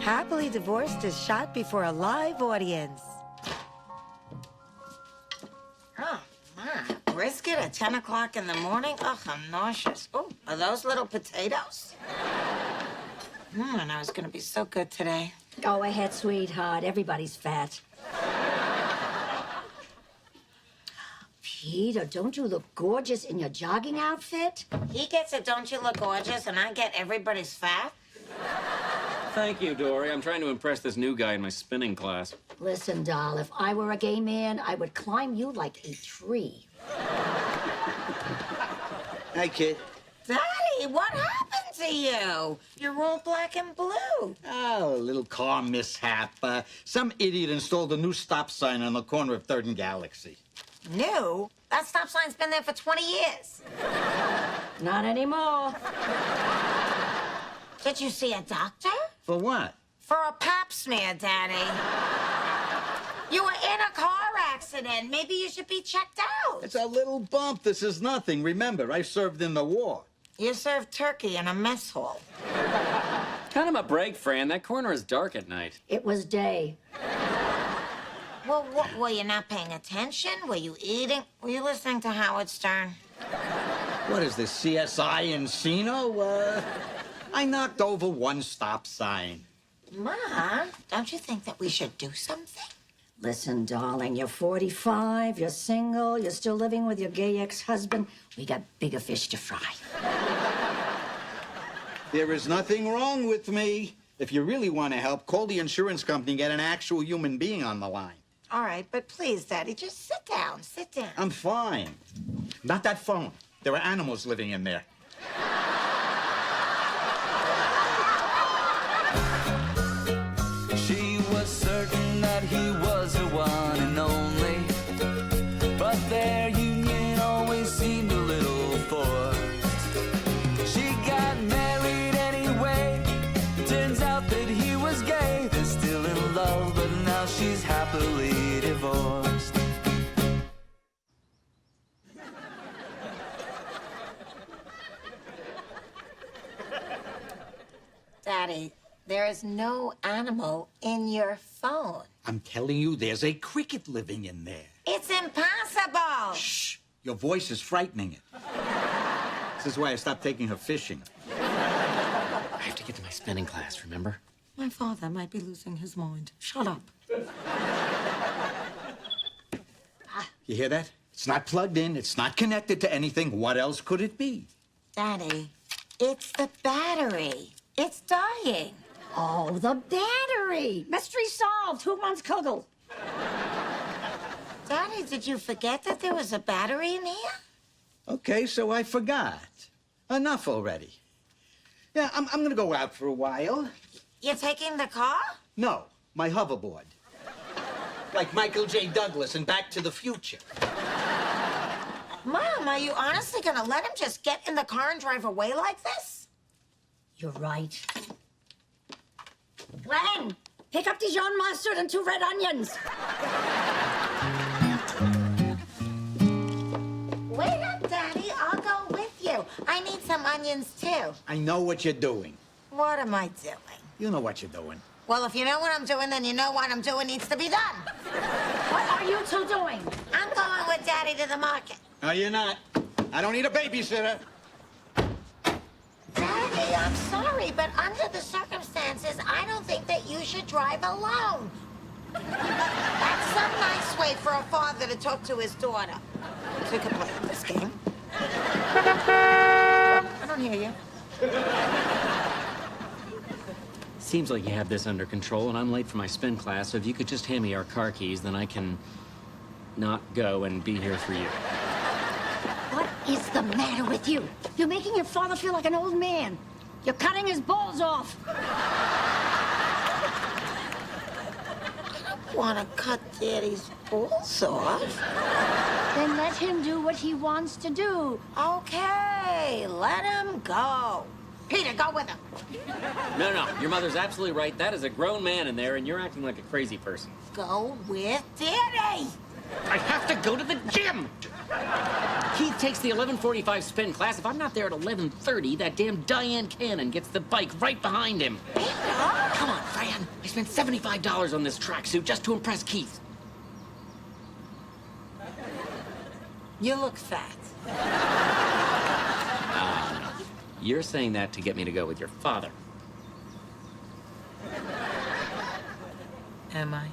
Happily Divorced is shot before a live audience. Oh, my. Brisket at 10 o'clock in the morning? Ugh, I'm nauseous. Oh, are those little potatoes? And I was gonna be so good today. Go ahead, sweetheart. Everybody's fat. Peter, don't you look gorgeous in your jogging outfit? He gets it, don't you look gorgeous, and I get everybody's fat? Thank you, Dory. I'm trying to impress this new guy in my spinning class. Listen, doll, if I were a gay man, I would climb you like a tree. Hi, kid. Daddy, what happened to you? You're all black and blue. Oh, a little car mishap. Some idiot installed a new stop sign on the corner of 3rd and Galaxy. New? That stop sign's been there for 20 years. Not anymore. Did you see a doctor? For what? For a pap smear, Daddy. You were in a car accident. Maybe you should be checked out. It's a little bump. This is nothing. Remember, I served in the war. You served turkey in a mess hall. Cut him a break, Fran. That corner is dark at night. It was day. Well, what, were you not paying attention? Were you eating? Were you listening to Howard Stern? What is this, CSI Encino? I knocked over one stop sign. Ma, don't you think that we should do something? Listen, darling, you're 45, you're single, you're still living with your gay ex-husband. We got bigger fish to fry. There is nothing wrong with me. If you really want to help, call the insurance company and get an actual human being on the line. All right, but please, Daddy, just sit down, sit down. I'm fine. Not that phone. There are animals living in there. She was certain that he was her one and only, but their union always seemed a little forced. She got married anyway. Turns out that he was gay. They're still in love, but now she's happily divorced. Daddy, there is no animal in your phone. I'm telling you, there's a cricket living in there. It's impossible. Shh! Your voice is frightening it. This is why I stopped taking her fishing. I have to get to my spinning class, remember? My father might be losing his mind. Shut up. You hear that? It's not plugged in. It's not connected to anything. What else could it be? Daddy, it's the battery. It's dying. Oh, the battery! Mystery solved. Who wants Kugel? Daddy, did you forget that there was a battery in here? Okay, so I forgot. Enough already. Yeah, I'm gonna go out for a while. You're taking the car? No, my hoverboard. Like Michael J. Douglas in Back to the Future. Mom, are you honestly gonna let him just get in the car and drive away like this? You're right. Glenn, pick up Dijon mustard and 2 red onions. Wait up, Daddy. I'll go with you. I need some onions, too. I know what you're doing. What am I doing? You know what you're doing. Well, if you know what I'm doing, then you know what I'm doing needs to be done. What are you two doing? I'm going with Daddy to the market. No, you're not. I don't need a babysitter. Daddy, I'm sorry, but under the circumstances, I don't think that you should drive alone. That's some nice way for a father to talk to his daughter. So you can play this game. I don't hear you. Seems like you have this under control, and I'm late for my spin class, so if you could just hand me our car keys, then I can not go and be here for you. What is the matter with you? You're making your father feel like an old man. You're cutting his balls off. I don't want to cut Daddy's balls off. Then let him do what he wants to do. Okay, let him go. Peter, go with him. No, your mother's absolutely right. That is a grown man in there, and you're acting like a crazy person. Go with Daddy. I have to go to the gym. Keith takes the 11:45 spin class. If I'm not there at 11:30, that damn Diane Cannon gets the bike right behind him. Come on, Fran. I spent $75 on this tracksuit just to impress Keith. You look fat. You're saying that to get me to go with your father. Am I?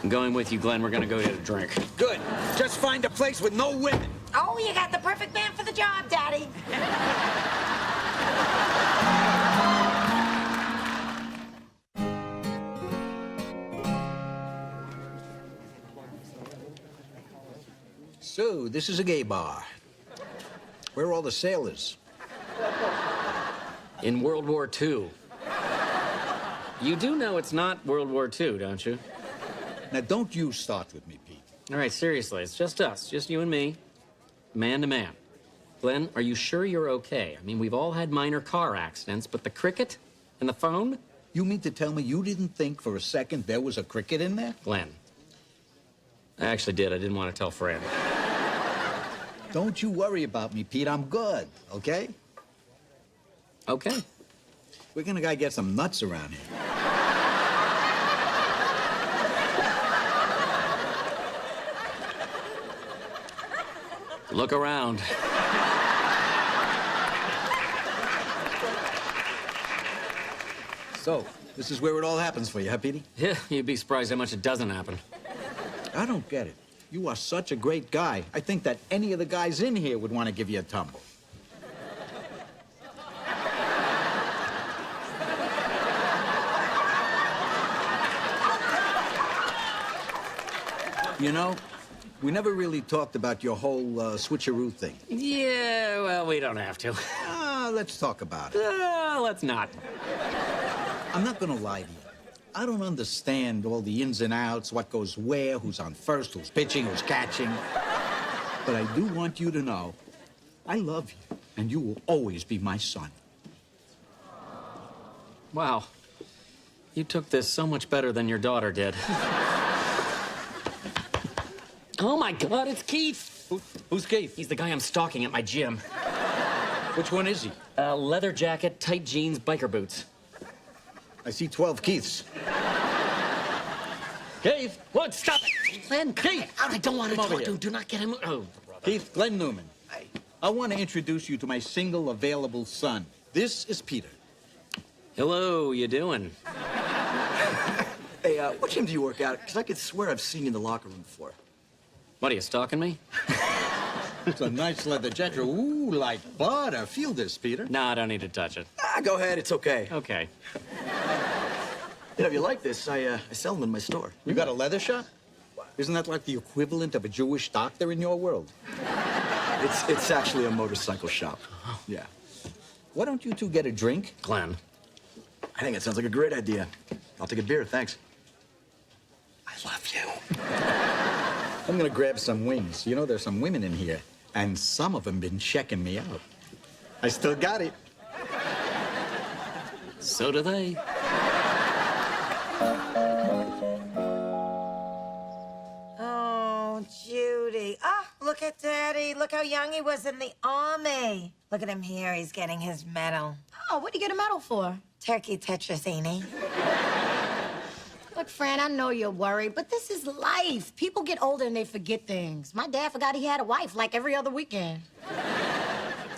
I'm going with you, Glenn. We're gonna go get a drink. Good. Just find a place with no women. Oh, you got the perfect man for the job, Daddy. So, this is a gay bar. Where are all the sailors? In World War II. You do know it's not World War II, don't you? Now, don't you start with me, Pete. All right, seriously, it's just us, just you and me, man to man. Glenn, are you sure you're okay? I mean, we've all had minor car accidents, but the cricket and the phone? You mean to tell me you didn't think for a second there was a cricket in there? Glenn, I actually did. I didn't want to tell Fran. Don't you worry about me, Pete. I'm good, okay? Okay. We're gonna go get some nuts around here. Look around. So, this is where it all happens for you, huh, Petey? Yeah, you'd be surprised how much it doesn't happen. I don't get it. You are such a great guy. I think that any of the guys in here would want to give you a tumble. You know, we never really talked about your whole switcheroo thing. Yeah, well, we don't have to. Let's talk about it. Let's not. I'm not gonna lie to you. I don't understand all the ins and outs, what goes where, who's on first, who's pitching, who's catching. But I do want you to know, I love you, and you will always be my son. Wow. You took this so much better than your daughter did. Oh, my God, it's Keith. Who's Keith? He's the guy I'm stalking at my gym. Which one is he? Leather jacket, tight jeans, biker boots. I see 12 Keiths. Keith, what? Stop it! Glenn, Keith! I don't want to Come over talk to here. him. Do not get him. Oh, brother. Keith, Glen Newman. I want to introduce you to my single available son. This is Peter. Hello, you doing? Hey, what gym do you work out? Because I could swear I've seen you in the locker room before. What, are you stalking me? It's a nice leather jacket. Ooh, like butter. Feel this, Peter. No, I don't need to touch it. Go ahead, it's okay. Okay. You know, if you like this, I sell them in my store. You got a leather shop? Isn't that like the equivalent of a Jewish doctor in your world? It's actually a motorcycle shop. Yeah. Why don't you two get a drink? Glenn. I think it sounds like a great idea. I'll take a beer, thanks. I love you. I'm gonna grab some wings. You know, there's some women in here, and some of them been checking me out. I still got it. So do they. Oh, Judy. Oh, look at Daddy. Look how young he was in the army. Look at him here. He's getting his medal. Oh, what'd you get a medal for? Turkey tetrazzini. Look, Fran, I know you're worried, but this is life. People get older and they forget things. My dad forgot he had a wife like every other weekend.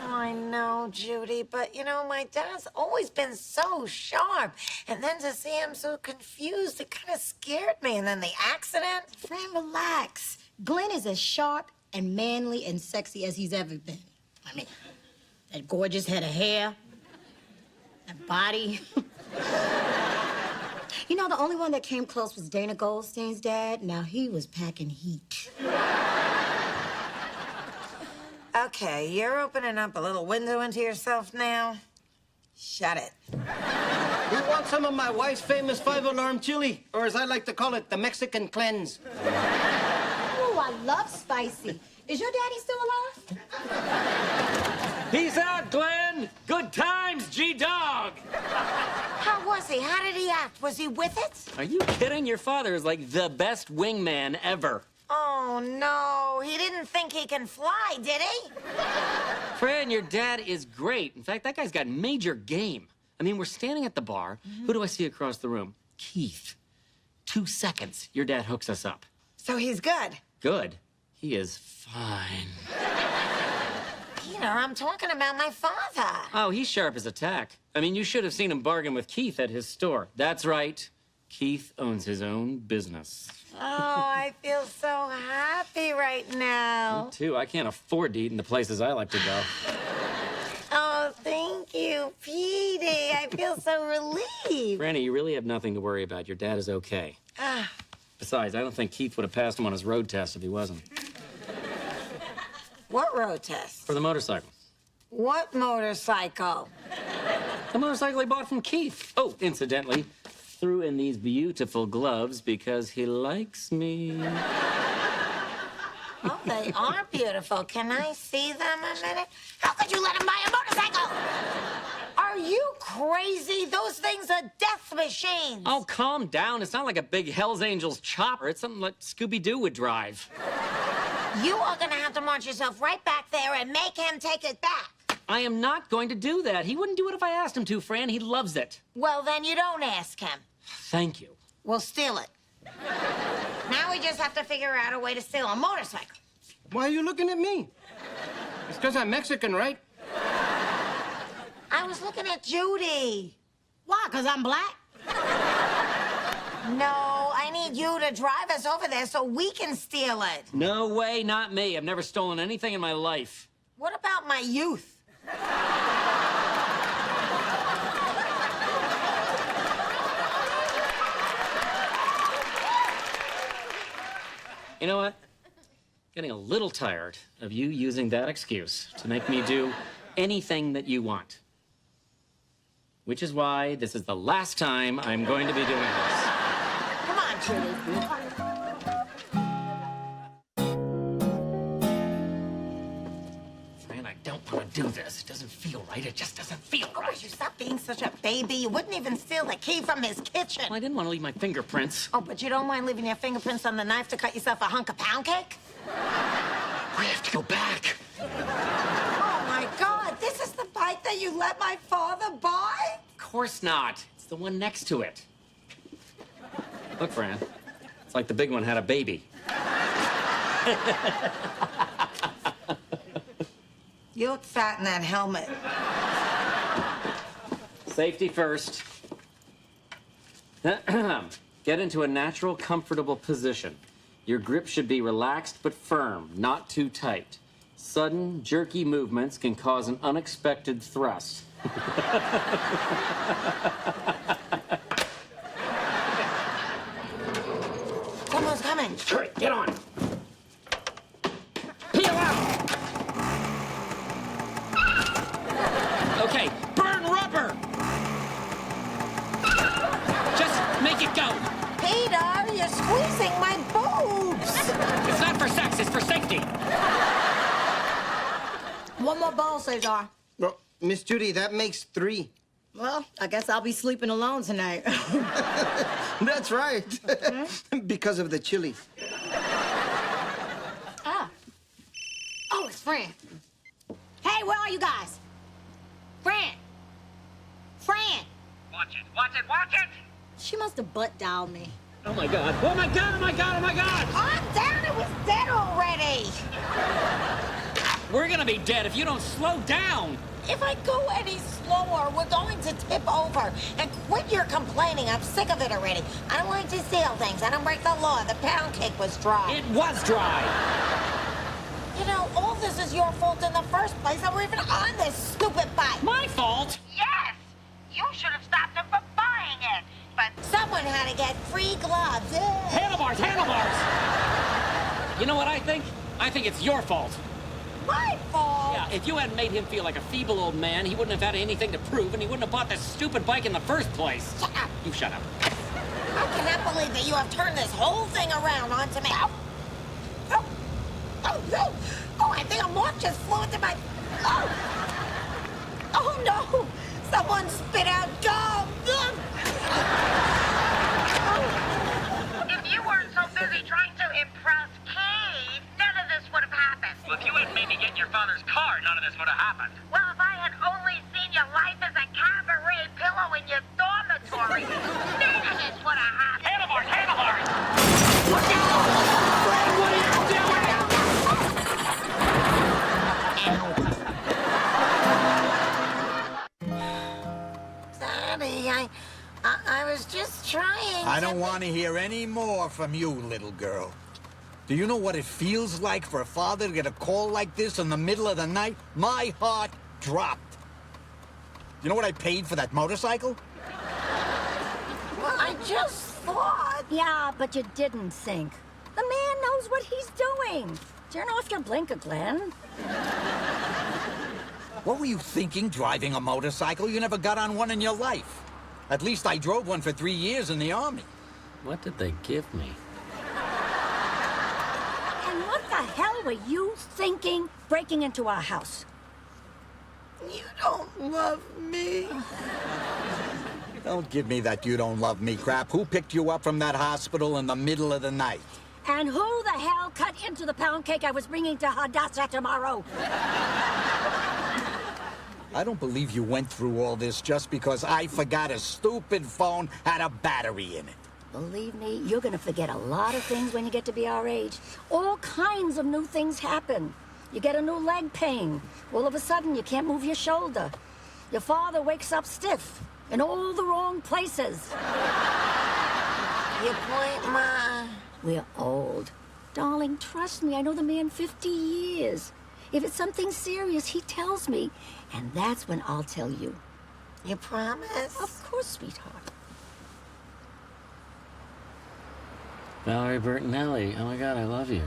I know, Judy, but you know, my dad's always been so sharp. And then to see him so confused, it kind of scared me. And then the accident. Fran, relax. Glenn is as sharp and manly and sexy as he's ever been. I mean, that gorgeous head of hair, that body. You know, the only one that came close was Dana Goldstein's dad. Now, he was packing heat. Okay, you're opening up a little window into yourself now. Shut it. You want some of my wife's famous 5-alarm chili? Or as I like to call it, the Mexican cleanse. Ooh, I love spicy. Is your daddy still alive? Peace out, Glenn. Good times, G-Dog. How was he? he? How did he act? Was he with it? Are you kidding? Your father is like the best wingman ever. Oh, no. He didn't think he can fly, did he? Fran, your dad is great. In fact, that guy's got major game. I mean, we're standing at the bar. Who do I see across the room? Keith. 2 seconds, your dad hooks us up. So he's good. Good? He is fine. Peter, I'm talking about my father. Oh, he's sharp as a tack. I mean, you should have seen him bargain with Keith at his store. That's right. Keith owns his own business. Oh, I feel so happy right now. Me too. I can't afford to eat in the places I like to go. Oh, thank you, Petey. I feel so relieved. Franny, you really have nothing to worry about. Your dad is okay. Besides, I don't think Keith would have passed him on his road test if he wasn't. What road test? For the motorcycle. What motorcycle? The motorcycle he bought from Keith. Oh, incidentally, threw in these beautiful gloves because he likes me. Oh, they are beautiful. Can I see them a minute? How could you let him buy a motorcycle? Are you crazy? Those things are death machines. Oh, calm down. It's not like a big Hell's Angels chopper. It's something like Scooby-Doo would drive. You are going to have to march yourself right back there and make him take it back. I am not going to do that. He wouldn't do it if I asked him to, Fran. He loves it. Well, then you don't ask him. Thank you. We'll steal it. Now we just have to figure out a way to steal a motorcycle. Why are you looking at me? It's because I'm Mexican, right? I was looking at Judy. Why? Because I'm black? No, I need you to drive us over there so we can steal it. No way, not me. I've never stolen anything in my life. What about my youth? You know what? Getting a little tired of you using that excuse to make me do anything that you want. Which is why this is the last time I'm going to be doing this. Come on, Judy. Fran, I don't want to do this. It doesn't feel right. It just doesn't feel Oh, right. would you stop being such a baby? You wouldn't even steal the key from his kitchen. Well, I didn't want to leave my fingerprints. Oh, but you don't mind leaving your fingerprints on the knife to cut yourself a hunk of pound cake? We have to go back. Oh, my God. This is the bike that you let my father buy? Of course not. It's the one next to it. Look, Fran. It's like the big one had a baby. You look fat in that helmet. Safety first. Get into a natural, comfortable position. Your grip should be relaxed but firm, not too tight. Sudden, jerky movements can cause an unexpected thrust. Someone's coming. Hurry, get on. Peel out. Okay, burn rubber. Just make it go. Peter, you're squeezing my boobs. It's not for sex, it's for safety. One more bowl, Cesar. Well, Miss Judy, that makes 3. Well, I guess I'll be sleeping alone tonight. That's right. Because of the chili. Ah. Oh, it's Fran. Hey, where are you guys? Fran. Fran. Watch it, watch it, watch it! She must have butt dialed me. Oh my God, oh my God, oh my God, oh my God! I'm down. It was dead already. We're gonna be dead if you don't slow down. If I go any slower, we're going to tip over. And quit your complaining. I'm sick of it already. I don't like to steal things. I don't break the law. The pound cake was dry. It was dry. You know, all this is your fault in the first place. that we're even on this stupid bike. My fault? Yes! You should have stopped him from buying it, but Someone had to get free gloves. Handlebars, handlebars! You know what I think? I think it's your fault. My fault. Yeah, if you hadn't made him feel like a feeble old man, he wouldn't have had anything to prove, and he wouldn't have bought this stupid bike in the first place. Shut up. You shut up. I cannot believe that you have turned this whole thing around onto me. Oh, oh, oh, no. Oh, I think a moth just flew into my... Oh, oh no. Someone spit out gum. Daddy, I was just trying I don't want to hear any more from you, little girl. Do you know what it feels like for a father to get a call like this in the middle of the night? My heart dropped. You know what I paid for that motorcycle? Well, I just thought... Yeah, but you didn't think. The man knows what he's doing. Turn off your blinker, Glenn. What were you thinking, driving a motorcycle? You never got on one in your life. At least I drove one for 3 years in the Army. What did they give me? And what the hell were you thinking breaking into our house? You don't love me. Don't give me that you don't love me crap. Who picked you up from that hospital in the middle of the night? And who the hell cut into the pound cake I was bringing to Hadassah tomorrow? I don't believe you went through all this just because I forgot a stupid phone had a battery in it. Believe me, you're gonna forget a lot of things when you get to be our age. All kinds of new things happen. You get a new leg pain. All of a sudden, you can't move your shoulder. Your father wakes up stiff in all the wrong places. Your point, Ma. We're old. Darling, trust me, I know the man 50 years. If it's something serious, he tells me. And that's when I'll tell you. You promise? Of course, sweetheart. Valerie Bertinelli, oh my God, I love you.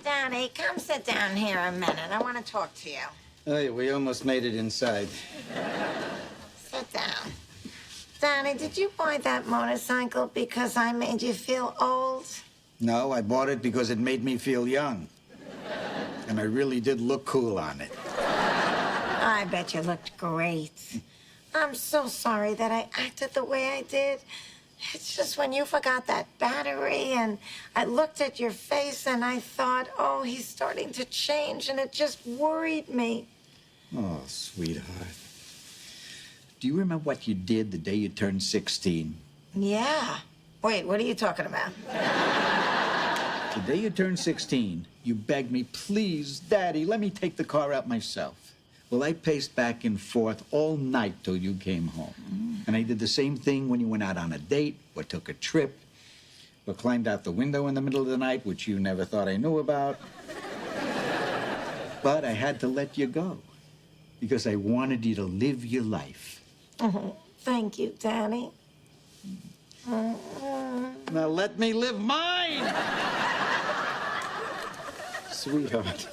Daddy, come sit down here a minute. I want to talk to you. Hey, we almost made it inside. Sit down. Daddy, did you buy that motorcycle because I made you feel old? No, I bought it because it made me feel young. And I really did look cool on it. I bet you looked great. I'm so sorry that I acted the way I did. It's just when you forgot that battery and I looked at your face and I thought, oh, he's starting to change, and it just worried me. Oh, sweetheart. Do you remember what you did the day you turned 16? Yeah. Wait, what are you talking about? The day you turned 16, you begged me, please, Daddy, let me take the car out myself. Well, I paced back and forth all night till you came home. And I did the same thing when you went out on a date or took a trip or climbed out the window in the middle of the night, which you never thought I knew about. But I had to let you go because I wanted you to live your life. Oh, thank you, Daddy. Now let me live mine! Sweetheart,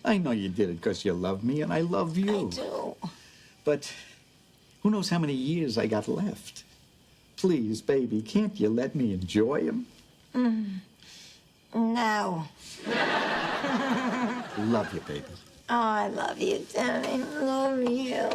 I know you did it because you love me and I love you. I do. But who knows how many years I got left? Please, baby, can't you let me enjoy them? No. Love you, baby. Oh, I love you, Daddy. Love you.